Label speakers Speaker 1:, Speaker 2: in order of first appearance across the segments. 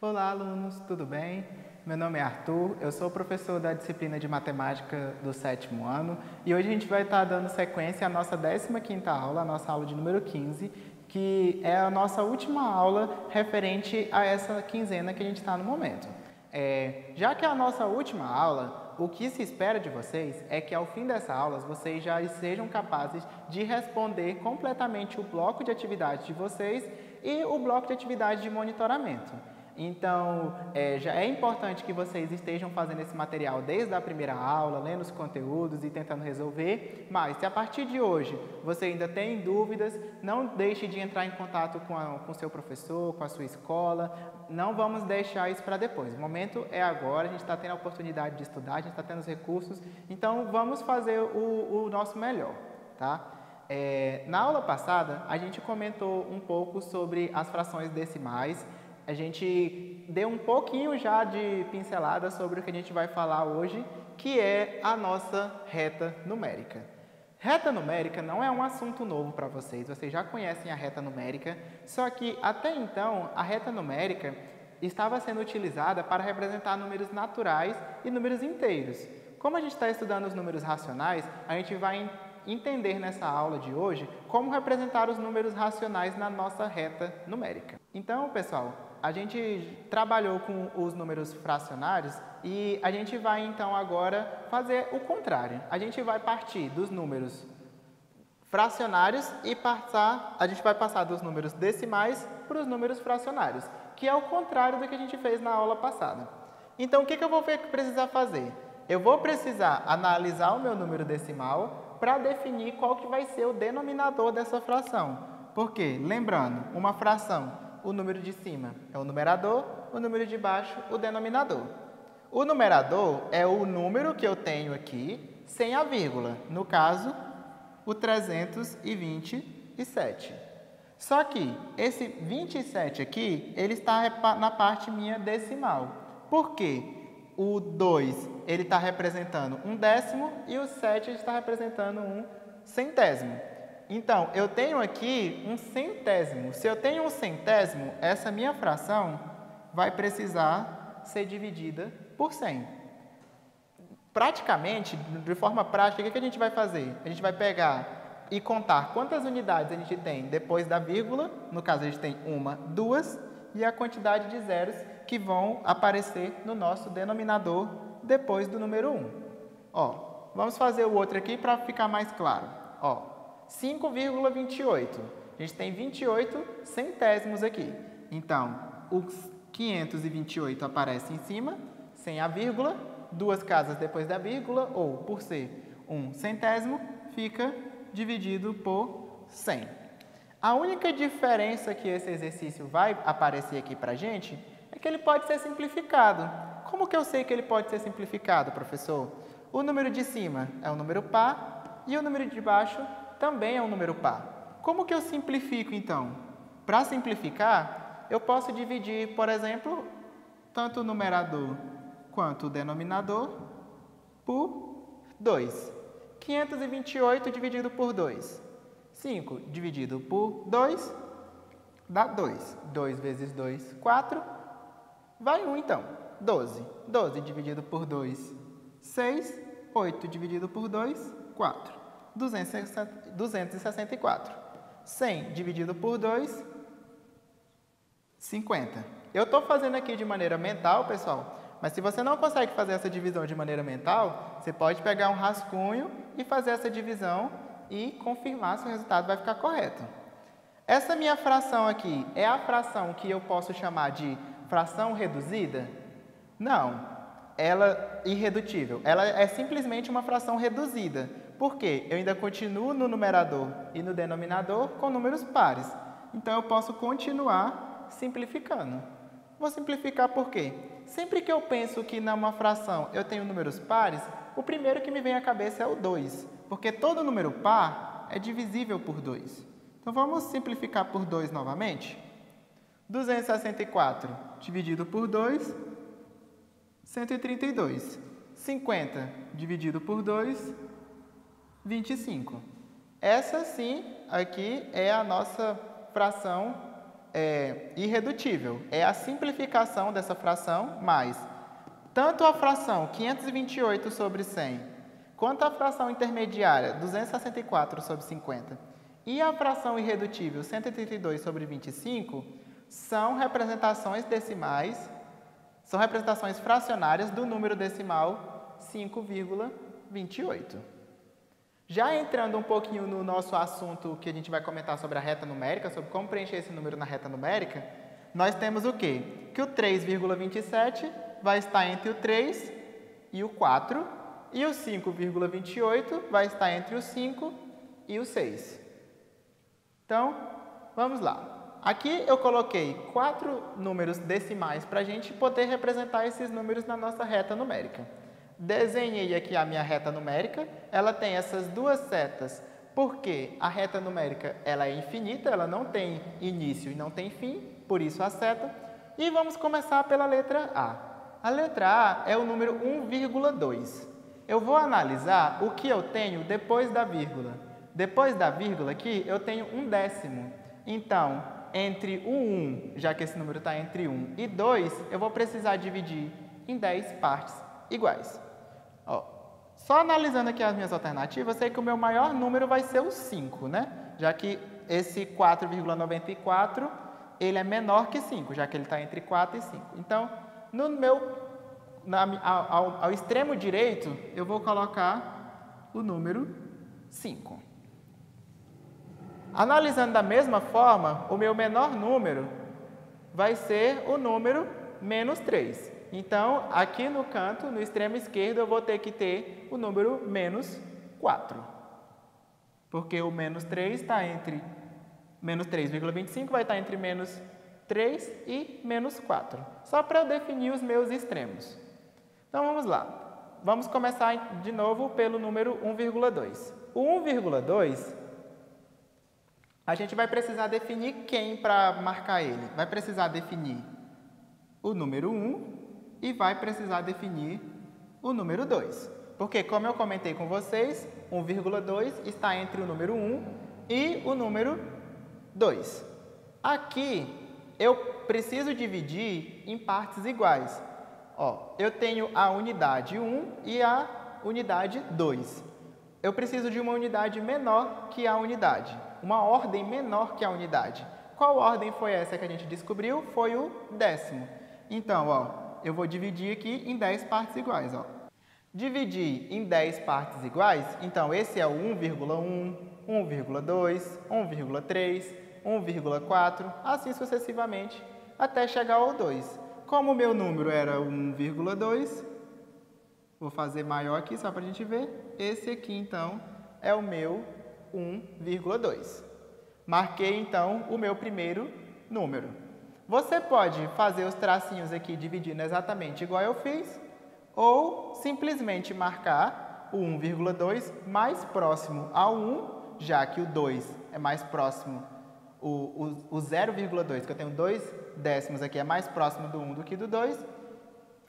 Speaker 1: Olá, alunos, tudo bem? Meu nome é Arthur, eu sou professor da disciplina de Matemática do 7º ano e hoje a gente vai estar dando sequência à nossa 15ª aula, a nossa aula de número 15, que é a nossa última aula referente a essa quinzena que a gente está no momento. Já que é a nossa última aula, o que se espera de vocês é que ao fim dessa aula vocês já sejam capazes de responder completamente o bloco de atividades de vocês e o bloco de atividades de monitoramento. Então, já é importante que vocês estejam fazendo esse material desde a primeira aula, lendo os conteúdos e tentando resolver, mas se a partir de hoje você ainda tem dúvidas, não deixe de entrar em contato com o seu professor, com a sua escola, não vamos deixar isso para depois. O momento é agora, a gente está tendo a oportunidade de estudar, a gente está tendo os recursos, então vamos fazer o nosso melhor, tá? Na aula passada, a gente comentou um pouco sobre as frações decimais. A gente deu um pouquinho já de pincelada sobre o que a gente vai falar hoje, que é a nossa reta numérica. Reta numérica não é um assunto novo para vocês, vocês já conhecem a reta numérica, só que até então a reta numérica estava sendo utilizada para representar números naturais e números inteiros. Como a gente está estudando os números racionais, a gente vai entender nessa aula de hoje como representar os números racionais na nossa reta numérica. Então, pessoal, a gente trabalhou com os números fracionários e a gente vai então agora fazer o contrário. A gente vai partir dos números fracionários e a gente vai passar dos números decimais para os números fracionários, que é o contrário do que a gente fez na aula passada. Então, o que eu vou precisar fazer? Eu vou precisar analisar o meu número decimal para definir qual que vai ser o denominador dessa fração. Porque, lembrando, uma fração, o número de cima é o numerador, o número de baixo, o denominador. O numerador é o número que eu tenho aqui, sem a vírgula. No caso, o 327. Só que esse 27 aqui, ele está na parte minha decimal. Por quê? O 2, ele está representando um décimo e o 7 está representando um centésimo. Então, eu tenho aqui um centésimo. Se eu tenho um centésimo, essa minha fração vai precisar ser dividida por 100. Praticamente, de forma prática, o que a gente vai fazer? A gente vai pegar e contar quantas unidades a gente tem depois da vírgula. No caso, a gente tem 1, 2, e a quantidade de zeros que vão aparecer no nosso denominador depois do número 1. Vamos fazer o outro aqui para ficar mais claro. 5,28. A gente tem 28 centésimos aqui. Então, os 528 aparece em cima, sem a vírgula, 2 casas depois da vírgula, ou por ser um centésimo, fica dividido por 100. A única diferença que esse exercício vai aparecer aqui para a gente é que ele pode ser simplificado. Como que eu sei que ele pode ser simplificado, professor? O número de cima é um número par e o número de baixo também é um número par. Como que eu simplifico, então? Para simplificar, eu posso dividir, por exemplo, tanto o numerador quanto o denominador por 2. 528 dividido por 2. 5 dividido por 2 dá 2. 2 vezes 2, 4. Vai 1, então. 12. 12 dividido por 2, 6. 8 dividido por 2, 4. 264. 100 dividido por 2, 50. Eu estou fazendo aqui de maneira mental, pessoal, mas se você não consegue fazer essa divisão de maneira mental, você pode pegar um rascunho e fazer essa divisão e confirmar se o resultado vai ficar correto. Essa minha fração aqui é a fração que eu posso chamar de fração reduzida? Não, ela é irredutível. Ela é simplesmente uma fração reduzida. Por quê? Eu ainda continuo no numerador e no denominador com números pares. Então, eu posso continuar simplificando. Vou simplificar por quê? Sempre que eu penso que numa fração eu tenho números pares, o primeiro que me vem à cabeça é o 2, porque todo número par é divisível por 2. Então, vamos simplificar por 2 novamente? 264 dividido por 2, 132. 50 dividido por 2, 25. Essa sim, aqui é a nossa fração irredutível. É a simplificação dessa fração mais tanto a fração 528 sobre 100, quanto a fração intermediária 264 sobre 50 e a fração irredutível 132 sobre 25 são representações decimais, são representações fracionárias do número decimal 5,28. Já entrando um pouquinho no nosso assunto que a gente vai comentar sobre a reta numérica, sobre como preencher esse número na reta numérica, nós temos o quê? Que o 3,27 vai estar entre o 3 e o 4, e o 5,28 vai estar entre o 5 e o 6. Então, vamos lá. Aqui eu coloquei 4 números decimais para a gente poder representar esses números na nossa reta numérica. Desenhei aqui a minha reta numérica, ela tem essas duas setas, porque a reta numérica ela é infinita, ela não tem início e não tem fim, por isso a seta. E vamos começar pela letra A. A letra A é o número 1,2. Eu vou analisar o que eu tenho depois da vírgula. Depois da vírgula aqui, eu tenho 1/10. Então, entre o 1, já que esse número está entre 1 e 2, eu vou precisar dividir em 10 partes iguais. Ó, só analisando aqui as minhas alternativas, eu sei que o meu maior número vai ser o 5, né? Já que esse 4,94, ele é menor que 5, já que ele está entre 4 e 5. Então, ao extremo direito, eu vou colocar o número 5. Analisando da mesma forma, o meu menor número vai ser o número menos 3. Então, aqui no canto, no extremo esquerdo, eu vou ter que ter o número menos 4. Porque o menos 3 está entre... Menos 3,25 vai estar entre menos 3 e menos 4. Só para eu definir os meus extremos. Então, vamos lá. Vamos começar de novo pelo número 1,2. O 1,2, a gente vai precisar definir quem para marcar ele. Vai precisar definir o número 1 e vai precisar definir o número 2. Porque, como eu comentei com vocês, 1,2 está entre o número 1 e o número 2. Aqui, eu preciso dividir em partes iguais. Ó, eu tenho a unidade 1 e a unidade 2. Eu preciso de uma unidade menor que a unidade, uma ordem menor que a unidade. Qual ordem foi essa que a gente descobriu? Foi o décimo. Então, ó, eu vou dividir aqui em 10 partes iguais. Ó. Dividir em 10 partes iguais, então esse é o 1,1, 1,2, 1,3, 1,4, assim sucessivamente, até chegar ao 2. Como o meu número era 1,2, vou fazer maior aqui só para a gente ver. Esse aqui, então, é o meu 1,2. Marquei, então, o meu primeiro número. Você pode fazer os tracinhos aqui dividindo exatamente igual eu fiz, ou simplesmente marcar o 1,2 mais próximo ao 1, já que o 2 é mais próximo, o 0,2, que eu tenho 2 décimos aqui, é mais próximo do 1 do que do 2,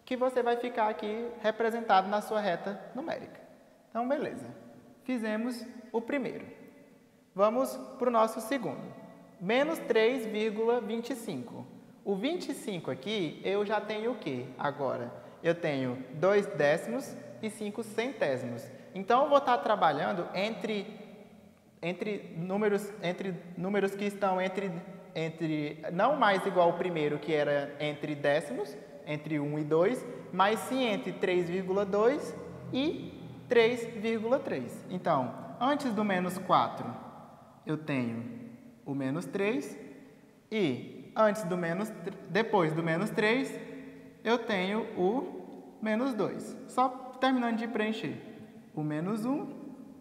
Speaker 1: que você vai ficar aqui representado na sua reta numérica. Então, beleza. Fizemos o primeiro. Vamos para o nosso segundo. Menos 3,25. O 25 aqui, eu já tenho o quê agora? Eu tenho 2 décimos e 5 centésimos. Então, eu vou estar trabalhando entre números que estão não mais igual ao primeiro, que era entre décimos, entre 1 e 2, mas sim entre 3,2 e 3,3. Então, antes do menos 4, eu tenho o menos 3 e depois do menos 3, eu tenho o menos 2. Só terminando de preencher o menos 1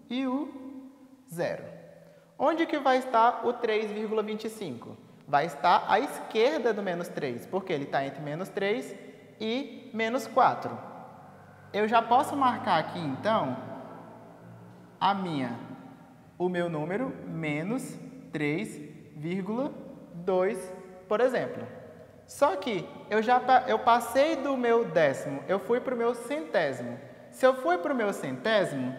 Speaker 1: e o 0. Onde que vai estar o 3,25? Vai estar à esquerda do menos 3, porque ele está entre menos 3 e menos 4. Eu já posso marcar aqui, então, o meu número menos 3,2, por exemplo. Só que eu passei do meu décimo, eu fui para o meu centésimo. Se eu fui para o meu centésimo,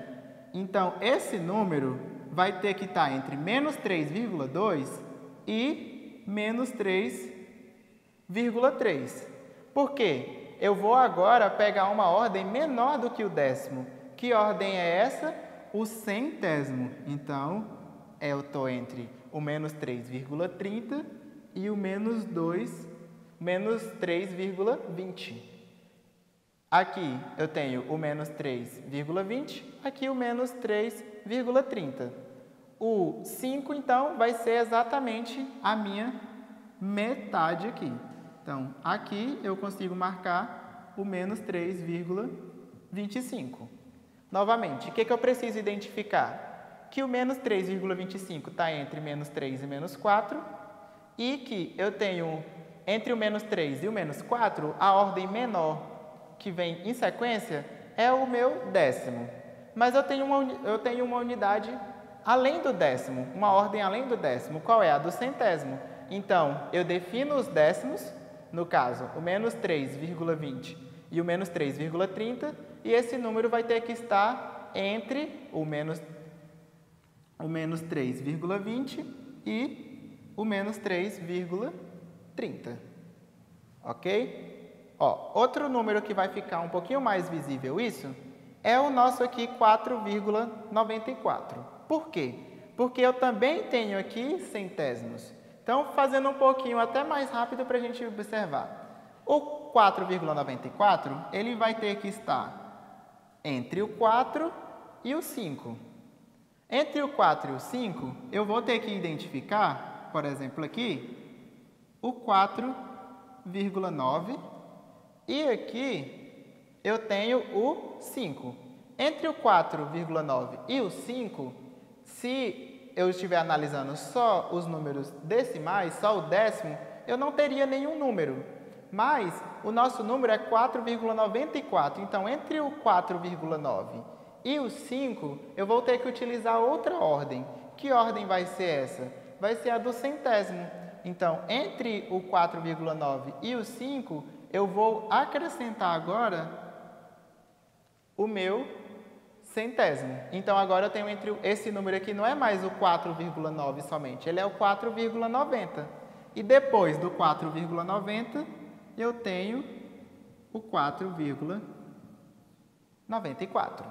Speaker 1: então esse número vai ter que estar entre menos 3,2 e menos 3,3. Por quê? Eu vou agora pegar uma ordem menor do que o décimo. Que ordem é essa? O centésimo. Então, eu estou entre o menos 3,30 e o menos 3,20. Aqui eu tenho o menos 3,20, aqui o menos 3,30. O 5, então, vai ser exatamente a minha metade aqui. Então, aqui eu consigo marcar o menos 3,25. Novamente, o que eu preciso identificar? Que o menos 3,25 está entre menos 3 e menos 4 e que eu tenho entre o menos 3 e o menos 4, a ordem menor que vem em sequência é o meu décimo. Mas eu tenho uma unidade além do décimo, uma ordem além do décimo. Qual é? A do centésimo. Então, eu defino os décimos, no caso, o menos 3,20 e o menos 3,30, e esse número vai ter que estar entre o menos 3,20 e o menos 3,30. Ok? Ó, outro número que vai ficar um pouquinho mais visível isso é o nosso aqui 4,94. Por quê? Porque eu também tenho aqui centésimos. Então, fazendo um pouquinho até mais rápido para a gente observar. O 4,94, ele vai ter que estar entre o 4 e o 5. Entre o 4 e o 5, eu vou ter que identificar, por exemplo, aqui, o 4,9 e aqui eu tenho o 5. Entre o 4,9 e o 5, se eu estiver analisando só os números decimais, só o décimo, eu não teria nenhum número. Mas o nosso número é 4,94. Então, entre o 4,9 e o 5, eu vou ter que utilizar outra ordem. Que ordem vai ser essa? Vai ser a do centésimo. Então, entre o 4,9 e o 5, eu vou acrescentar agora o meu centésimo. Então, agora eu tenho entre esse número aqui, não é mais o 4,9 somente, ele é o 4,90. E depois do 4,90, eu tenho o 4,94.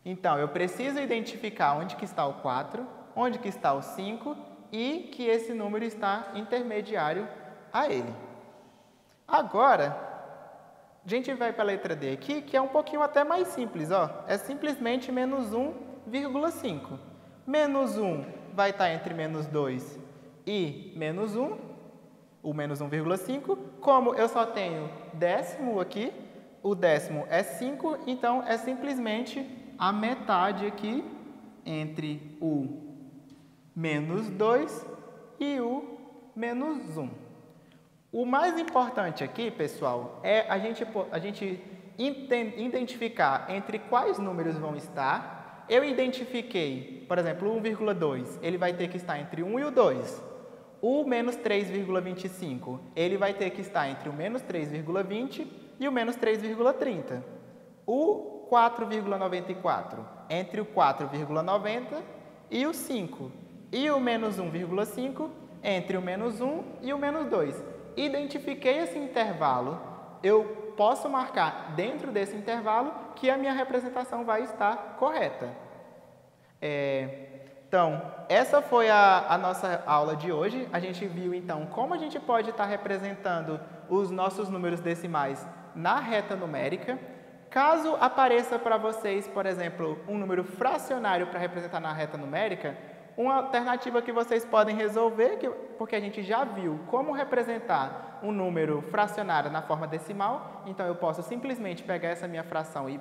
Speaker 1: Então, eu preciso identificar onde que está o 4, onde que está o 5 e que esse número está intermediário a ele. Agora, a gente vai para a letra D aqui, que é um pouquinho até mais simples, ó. É simplesmente menos 1,5. Menos 1 vai estar entre menos 2 e menos 1, o menos 1,5. Como eu só tenho décimo aqui, o décimo é 5, então é simplesmente a metade aqui entre o menos 2 e o menos 1. O mais importante aqui, pessoal, é a gente identificar entre quais números vão estar. Eu identifiquei, por exemplo, o 1,2, ele vai ter que estar entre o 1 e o 2. O menos 3,25, ele vai ter que estar entre o menos 3,20 e o menos 3,30. O 4,94, entre o 4,90 e o 5. E o menos 1,5, entre o menos 1 e o menos 2. Identifiquei esse intervalo, eu posso marcar dentro desse intervalo que a minha representação vai estar correta. Então, essa foi a nossa aula de hoje. A gente viu, então, como a gente pode estar representando os nossos números decimais na reta numérica. Caso apareça para vocês, por exemplo, um número fracionário para representar na reta numérica, uma alternativa que vocês podem resolver, porque a gente já viu como representar um número fracionário na forma decimal, então eu posso simplesmente pegar essa minha fração e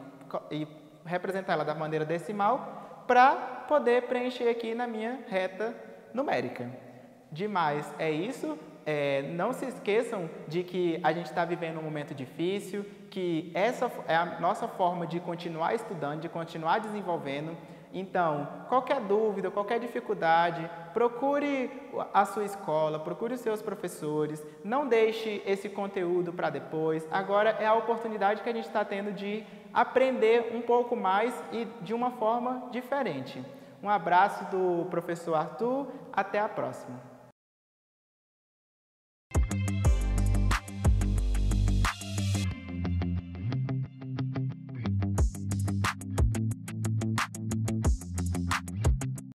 Speaker 1: representar ela da maneira decimal para poder preencher aqui na minha reta numérica. Demais, é isso. Não se esqueçam de que a gente está vivendo um momento difícil, que essa é a nossa forma de continuar estudando, de continuar desenvolvendo. Então, qualquer dúvida, qualquer dificuldade, procure a sua escola, procure os seus professores, não deixe esse conteúdo para depois. Agora é a oportunidade que a gente está tendo de aprender um pouco mais e de uma forma diferente. Um abraço do professor Arthur, até a próxima.